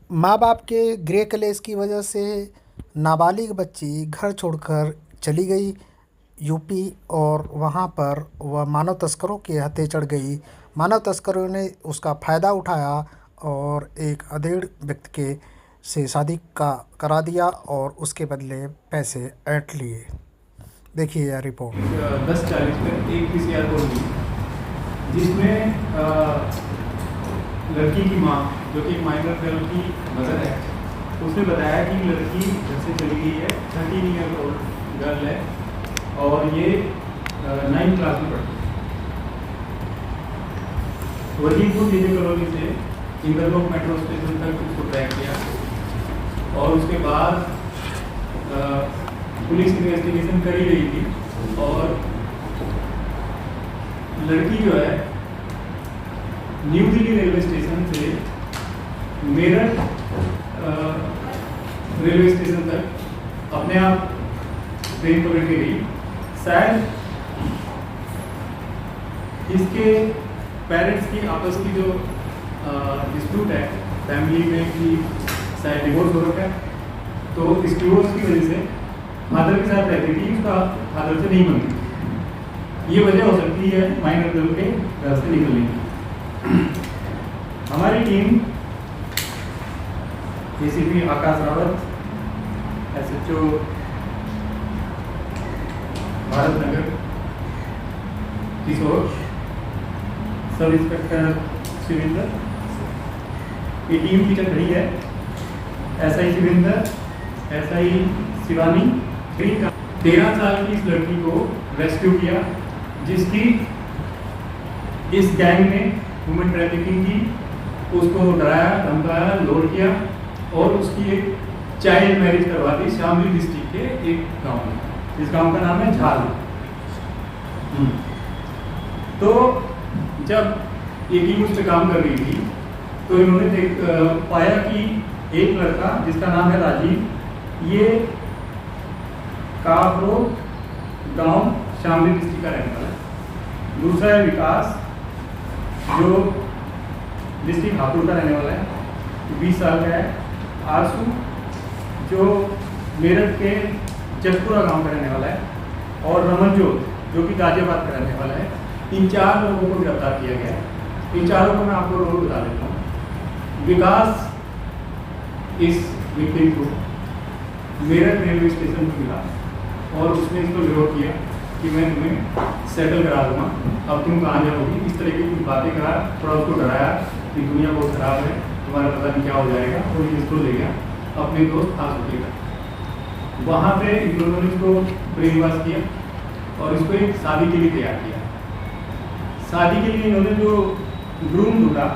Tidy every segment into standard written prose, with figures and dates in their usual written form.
माँ बाप के गृह कलेश की वजह से नाबालिग बच्ची घर छोड़कर चली गई यूपी और वहाँ पर वह मानव तस्करों के हत्थे चढ़ गई। मानव तस्करों ने उसका फ़ायदा उठाया और एक अधेड़ व्यक्ति के से शादी का करा दिया और उसके बदले पैसे ऐंठ लिए। देखिए यह रिपोर्ट। 10:40 में एक पीसीआर कॉल हुई जिसमें लड़की की माँ, जो कि एक माइनर गर्ल की मदर है, उसने बताया कि लड़की घर से चली गई है। 13 ईयर ओल्ड गर्ल है और ये 9th क्लास में पढ़ती है। वजीरपुर डीजे कॉलोनी से इंदरलोक मेट्रो स्टेशन तक उसको ट्रैक किया और उसके बाद पुलिस इन्वेस्टिगेशन करी गई थी और लड़की जो है न्यू दिल्ली रेलवे स्टेशन से मेरठ रेलवे स्टेशन तक अपने आप ट्रेन पकड़ के गई। शायद इसके पेरेंट्स की आपस की जो डिस्प्यूट है फैमिली में कि शायद डिवोर्स हो रखा है, तो इस डिवोर्स की वजह से फादर के साथ रहती थी, उसका फादर से नहीं बनती। ये वजह हो सकती है माइनर गर्ल के घर से निकलने की। हमारी टीम एसीपी आकाश रावत, एसएचओ भारत नगर किशोर, सब इंस्पेक्टर शिवेंद्र, ये टीम पीछे खड़ी है। एसआई शिवेंद्र, एसआई शिवानी, 13 साल की इस लड़की को रेस्क्यू किया जिसकी इस गैंग ने ह्यूमन ट्रैफिकिंग की, उसको डराया, धमकाया, लोड किया और उसकी एक चाइल्ड मैरिज करवा दी शामली डिस्ट्रिक्ट के एक गांव में, जिस गांव का नाम है झाल। तो जब ये टीम उस पर काम कर रही थी तो इन्होंने पाया कि एक लड़का जिसका नाम है राजीव, ये काबरो गांव शामली डिस्ट्रिक्ट का रहने वाला है। दूसरा है विकास, जो डिस्ट्रिक्ट हापुड़ का रहने वाला है, 20 साल का है। आरसू, जो मेरठ के जसपुरा गांव का रहने वाला है। और रमनजोत, जो कि गाजियाबाद का रहने वाला है। इन 4 लोगों को गिरफ्तार किया गया है। इन चारों को मैं आपको रोल बता देता हूँ। विकास इस विक्टिम को मेरठ रेलवे स्टेशन पर मिला और उसने इसको विरोध किया कि मैं तुम्हें सेटल करा दूंगा, अब तुम कहाँ जाओगी, इस तरह की कुछ बातें कहा, थोड़ा उसको डराया कि दुनिया बहुत खराब है, तुम्हारा पता नहीं क्या हो जाएगा, और ये इसको ले गया अपने दोस्त आसुके का। वहाँ पे इन लोगों ने इसको ब्रेनवाश किया और इसको एक शादी के लिए तैयार किया। शादी के लिए इन्होंने जो ग्रूम ढूंढा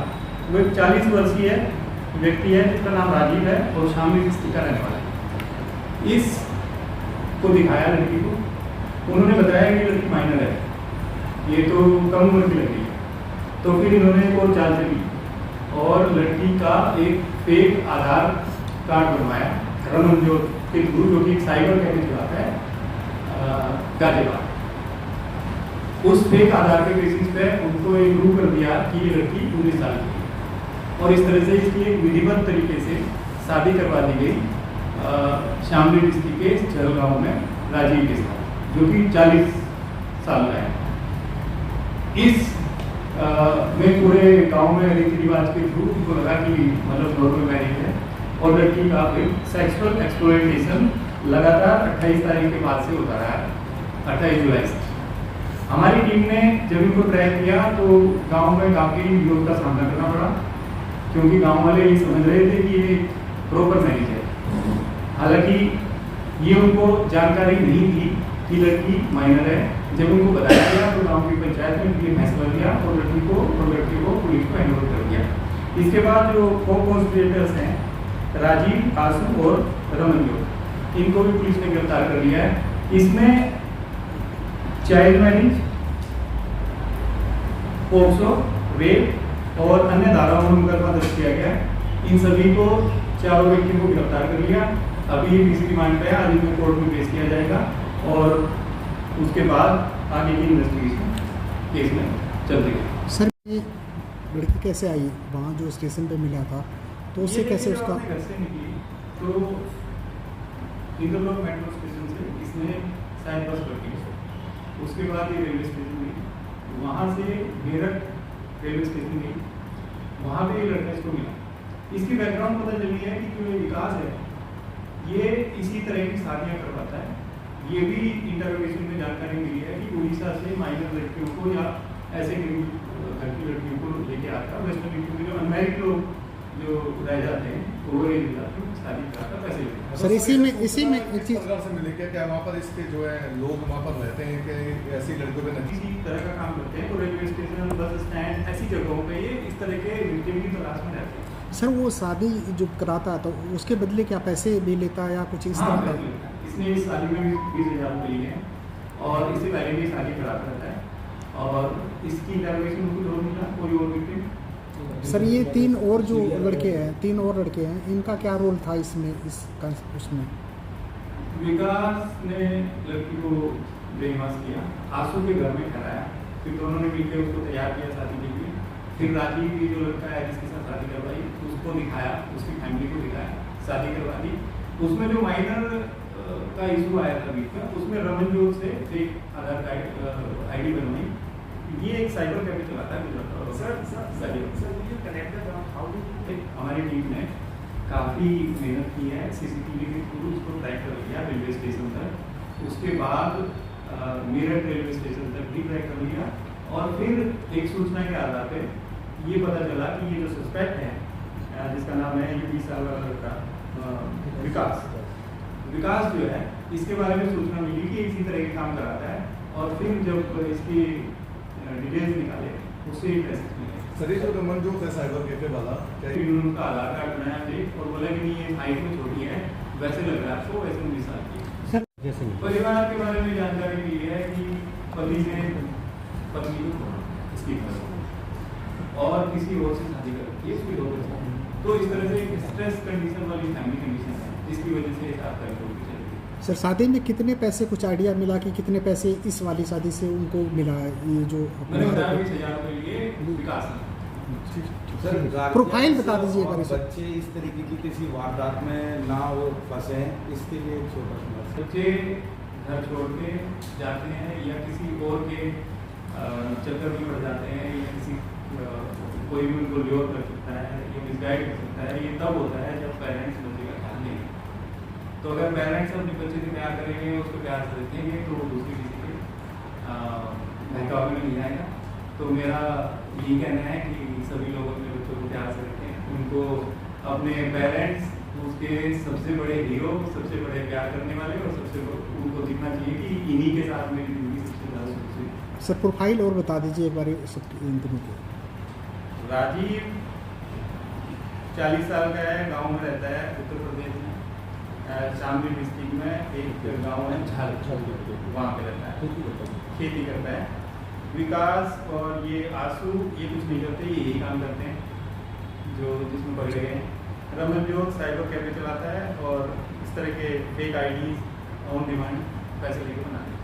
वो एक 40 वर्षीय व्यक्ति है जिसका नाम राजीव है और शामली डिस्ट्रिक्ट का रहने वाला है। इस को दिखाया लड़की को, उन्होंने बताया कि लड़की माइनर है, ये तो कम उम्र की लड़की है। तो फिर इन्होंने एक और चाल चली और लड़की का एक फेक आधार कार्ड बनवाया रमनजोत के थ्रू, जो कि एक साइबर कैफे चलाता है गाजियाबाद। उस फेक आधार के बेसिस पे उनको एक ग्रुप कर दिया कि ये लड़की 19 साल की है और इस तरह से इसकी एक विधिवत तरीके से शादी करवा दी गई शामली डिस्ट्रिक्ट के झल गाँव में राजीव के साथ, जो कि 40 साल का है। इस में पूरे गांव में रीति रिवाज के थ्रू उनको लगा कि मतलब नॉर्मल मैरिज है और लड़की का फिर सेक्सुअल एक्सप्लॉयटेशन लगातार 28 तारीख के बाद से होता रहा है, 28 जुलाई से। हमारी टीम ने जब इनको ट्रैक किया तो गांव में काफ़ी विरोध का सामना करना पड़ा, क्योंकि गांव वाले ये समझ रहे थे कि ये प्रॉपर मैरिज है। हालांकि ये उनको जानकारी नहीं थी कि लड़की माइनर है। जब उनको बताया गया तो गांव की पंचायत ने ये फैसला लिया और लड़की को पुलिस को हैंड ओवर कर दिया। इसके बाद जो को-कॉन्स्पिरेटर्स हैं राजीव, आसू और रमनजोत, इनको भी पुलिस ने गिरफ्तार कर लिया है। इसमें चाइल्ड मैरिज, पोक्सो, रेप और अन्य धाराओं में मुकदमा दर्ज किया गया। इन सभी को, चारों व्यक्तियों को गिरफ्तार कर लिया। अभी ये पीसी रिमांड पे है, आज इन्हें कोर्ट में पेश किया जाएगा और उसके बाद आगे की इन्वेस्टिगेशन केस में चलती है। सर ये लड़की कैसे आई वहाँ जो स्टेशन पे मिला था, तो उससे कैसे उसका घर से निकली तो इंद्रलोक मेट्रो स्टेशन से इसने शायद बस पकड़ी, उसके बाद ये रेलवे स्टेशन गई, वहाँ से मेरठ रेलवे स्टेशन गई, वहाँ पे ये लड़का इसको मिला। इसकी बैकग्राउंड पता चली है कि जो विकास है ये इसी तरह की शादियाँ करवाता है। ये भी इंटरोगेशन में जानकारी मिली है कि उड़ीसा से माइनर लड़कियों को या ऐसे घर की लड़कियों को लेके आता है, वेस्टर्न यूपी में जो अनमैरिड लोग जो रह जाते हैं ओवर एज जाते हैं शादी कराता पैसे लेते हैं। सर इसी में एक चीज़ से मिले क्या वहाँ पर इसके जो है लोग वहाँ पर रहते हैं कि ऐसी लड़कियों पे नतीजे इसी तरह का काम करते हैं, तो रेलवे स्टेशन, बस स्टैंड, ऐसी जगहों पे ये इस तरह के विक्टिम की तलाश में रहते हैं। सर वो शादी जो कराता है तो उसके बदले क्या पैसे भी लेता है या कुछ इस तरह का? इसने इस शादी में भी 20,000 रुपये लिए हैं और इससे पहले भी शादी कराता रहता है और इसकी इंटरवेशन कुछ और मिला कोई और विक्टिम। सर ये तीन और लड़के हैं इनका क्या रोल था इसमें उसमें? विकास ने लड़की को बेईमान किया, आंसू के घर में ठहराया, फिर दोनों ने मिलकर उसको तैयार किया शादी के लिए। फिर राजीव भी जो लड़का है जिसके साथ शादी करवाई उसको दिखाया, उसकी फैमिली को दिखाया, शादी करवा दी। उसमें जो माइनर का इशू आया था बीच में, उसमें रमनजोत से एक आधार कार्ड ID बनवाई। ये एक साइबर कैफे चलाता है गुजरात। हमारी टीम ने काफ़ी मेहनत की है, CCTV के थ्रू उसको ट्रैक कर लिया रेलवे स्टेशन तक, उसके बाद मेरठ रेलवे स्टेशन तक भी ट्रैक कर लिया और फिर एक सूचना के आधार पे ये पता चला कि ये जो सस्पेक्ट है जिसका नाम है 20 साल वाला लड़का विकास जो है, इसके बारे में सूचना मिली कि इसी तरह के काम कराता है और फिर जब इसकी डिटेल्स निकाले उससे ही पैसे मिले। सर जो रमनजोत है साइबर कैफे वाला क्या उनका आधार कार्ड बनाया थे और बोला कि नहीं ये हाइट में छोटी है, वैसे लग रहा है आपको, वैसे 19 साल की है। परिवार के बारे में जानकारी मिली है कि पति ने पत्नी को छोड़ा इसकी घर और किसी और से शादी कर रखी है इसकी 2 बच्चे। तो इस तरह से स्ट्रेस कंडीशन वाली फैमिली कंडीशन है, इसकी वजह से साथ तक होगी। सर शादी में कितने पैसे, कुछ आइडिया मिला कि कितने पैसे इस वाली शादी से उनको मिला है? ये जो प्रोफाइल बता दीजिए बच्चे इस तरीके की किसी वारदात में ना वो फंसे इसके लिए एक छोटा सा बच्चे घर छोड़ के जाते हैं या किसी और के चक्कर में पड़ जाते हैं या किसी कोई भी उनको ल्योर कर सकता है या मिसगाइड कर सकता है। ये तब होता है जब पेरेंट्स बच्चे का ध्यान नहीं रखते। तो अगर पेरेंट्स अपने बच्चे से प्यार करेंगे, उसको प्यार से रखेंगे तो दूसरी किसी के बहकावे में नहीं जाएगा। तो मेरा यही कहना है कि सभी लोग अपने बच्चों को प्यार से रखें, उनको अपने पेरेंट्स उसके सबसे बड़े हीरो, सबसे बड़े प्यार करने वाले और सबसे उनको दिखना चाहिए कि इन्हीं के साथ मेरी जिंदगी सबसे ज़्यादा सुरक्षित। सर प्रोफाइल और बता दीजिए एक बार सब इन दोनों को। राजीव 40 साल का है, गांव में रहता है उत्तर प्रदेश में, शामली डिस्ट्रिक्ट में एक गांव है झाल, वहाँ पे रहता है, खेती करता है। विकास और ये आंसू ये कुछ नहीं करते, ये यही काम करते हैं जो जिसमें पकड़े गए। रमनजोत साइबर कैफे चलाता है और इस तरह के फेक IDs ऑन डिमांड पैसे लेके बनाते हैं।